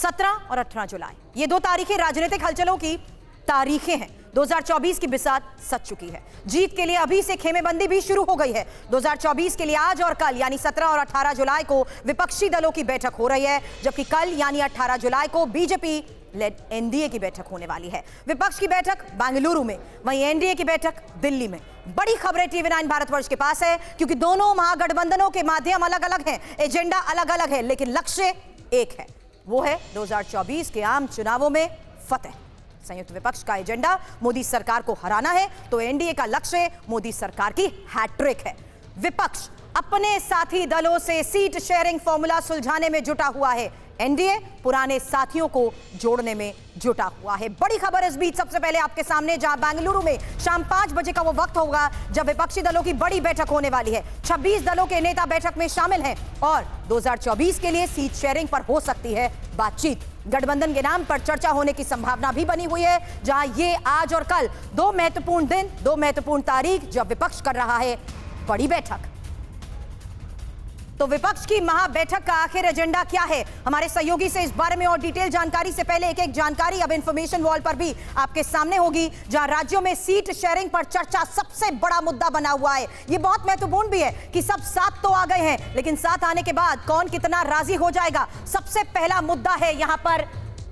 17 और 18 जुलाई, ये 2 तारीखें राजनीतिक हलचलों की तारीखें हैं। 2024 की बिसात सच चुकी है। जीत के लिए अभी से खेमेबंदी भी शुरू हो गई है। 2024 के लिए आज और कल यानी 17 और 18 जुलाई को विपक्षी दलों की बैठक हो रही है, जबकि कल यानी 18 जुलाई को बीजेपी लेड एनडीए की बैठक होने वाली है। विपक्ष की बैठक बेंगलुरु में, वहीं एनडीए की बैठक दिल्ली में। बड़ी खबरें टीवी9 भारतवर्ष के पास है, क्योंकि दोनों महागठबंधनों के माध्यम अलग अलग हैं, एजेंडा अलग अलग है, लेकिन लक्ष्य एक है, वो है 2024 के आम चुनावों में फतेह। संयुक्त विपक्ष का एजेंडा मोदी सरकार को हराना है, तो एनडीए का लक्ष्य मोदी सरकार की हैट्रिक है। विपक्ष अपने साथी दलों से सीट शेयरिंग फॉर्मूला सुलझाने में जुटा हुआ है, एनडीए पुराने साथियों को जोड़ने में जुटा हुआ है। बड़ी खबर इस बीच सबसे पहले आपके सामने, जहां बेंगलुरु में शाम 5 बजे का वो वक्त होगा जब विपक्षी दलों की बड़ी बैठक होने वाली है। 26 दलों के नेता बैठक में शामिल हैं और 2024 के लिए सीट शेयरिंग पर हो सकती है बातचीत। गठबंधन के नाम पर चर्चा होने की संभावना भी बनी हुई है, जहां ये आज और कल 2 महत्वपूर्ण दिन, 2 महत्वपूर्ण तारीख जब विपक्ष कर रहा है बड़ी बैठक। तो विपक्ष की महाबैठक का आखिर एजेंडा क्या है? हमारे सहयोगी से इस बारे में और डिटेल जानकारी से पहले एक जानकारी अब इंफॉर्मेशन वॉल पर भी आपके सामने होगी, जहां राज्यों में सीट शेयरिंग पर चर्चा सबसे बड़ा मुद्दा बना हुआ है। यह बहुत महत्वपूर्ण भी है कि सब साथ तो आ गए हैं, लेकिन साथ आने के बाद कौन कितना राजी हो जाएगा, सबसे पहला मुद्दा है यहां पर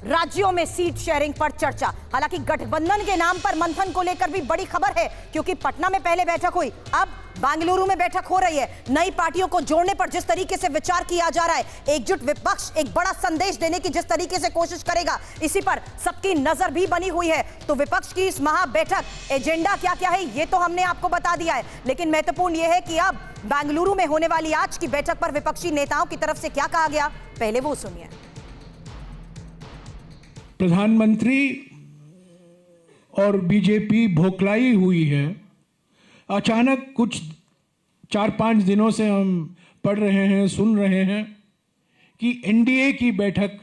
राज्यों में सीट शेयरिंग पर चर्चा। हालांकि गठबंधन के नाम पर मंथन को लेकर भी बड़ी खबर है, क्योंकि पटना में पहले बैठक हुई, अब बेंगलुरु में बैठक हो रही है। नई पार्टियों को जोड़ने पर जिस तरीके से विचार किया जा रहा है, एकजुट विपक्ष एक बड़ा संदेश देने की जिस तरीके से कोशिश करेगा, इसी पर सबकी नजर भी बनी हुई है। तो विपक्ष की इस महाबैठक एजेंडा क्या क्या है ये तो हमने आपको बता दिया है, लेकिन महत्वपूर्ण यह है कि अब बेंगलुरु में होने वाली आज की बैठक पर विपक्षी नेताओं की तरफ से क्या कहा गया, पहले वो सुनिए। प्रधानमंत्री और बीजेपी भोखलाई हुई है। अचानक कुछ 4-5 दिनों से हम पढ़ रहे हैं, सुन रहे हैं कि एनडीए की बैठक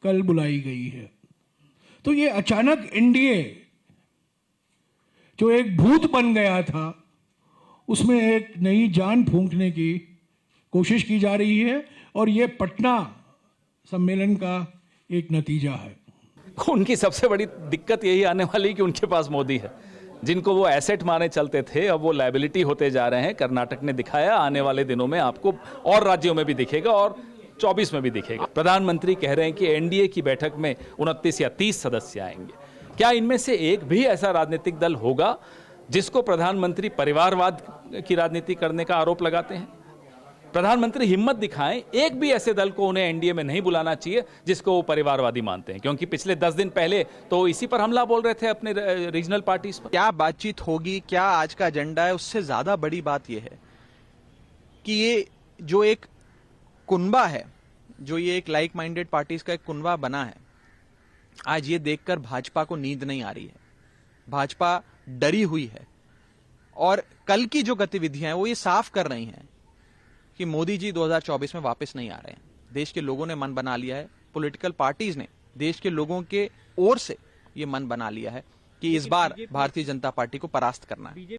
कल बुलाई गई है। तो ये अचानक एनडीए जो एक भूत बन गया था, उसमें एक नई जान फूंकने की कोशिश की जा रही है, और ये पटना सम्मेलन का एक नतीजा है। उनकी सबसे बड़ी दिक्कत यही आने वाली कि उनके पास मोदी है, जिनको वो एसेट माने चलते थे, अब वो लायबिलिटी होते जा रहे हैं। कर्नाटक ने दिखाया, आने वाले दिनों में आपको और राज्यों में भी दिखेगा और 24 में भी दिखेगा। प्रधानमंत्री कह रहे हैं कि एनडीए की बैठक में 29 या 30 सदस्य आएंगे। क्या इनमें से एक भी ऐसा राजनीतिक दल होगा जिसको प्रधानमंत्री परिवारवाद की राजनीति करने का आरोप लगाते हैं? प्रधानमंत्री हिम्मत दिखाएं, एक भी ऐसे दल को उन्हें एनडीए में नहीं बुलाना चाहिए जिसको वो परिवारवादी मानते हैं, क्योंकि पिछले 10 दिन पहले तो इसी पर हमला बोल रहे थे अपने रीजनल पार्टीज पर। क्या बातचीत होगी, क्या आज का एजेंडा है, उससे ज्यादा बड़ी बात यह है कि ये जो एक कुनबा है, जो ये एक लाइक माइंडेड पार्टीज का एक कुनबा बना है, आज ये देखकर भाजपा को नींद नहीं आ रही है। भाजपा डरी हुई है, और कल की जो गतिविधियां हैं वो ये साफ कर रही हैं कि मोदी जी 2024 में वापस नहीं आ रहे हैं। देश के लोगों ने मन बना लिया है, पॉलिटिकल पार्टीज ने देश के लोगों के ओर से ये मन बना लिया है कि इस बार भारतीय जनता पार्टी को परास्त करना है।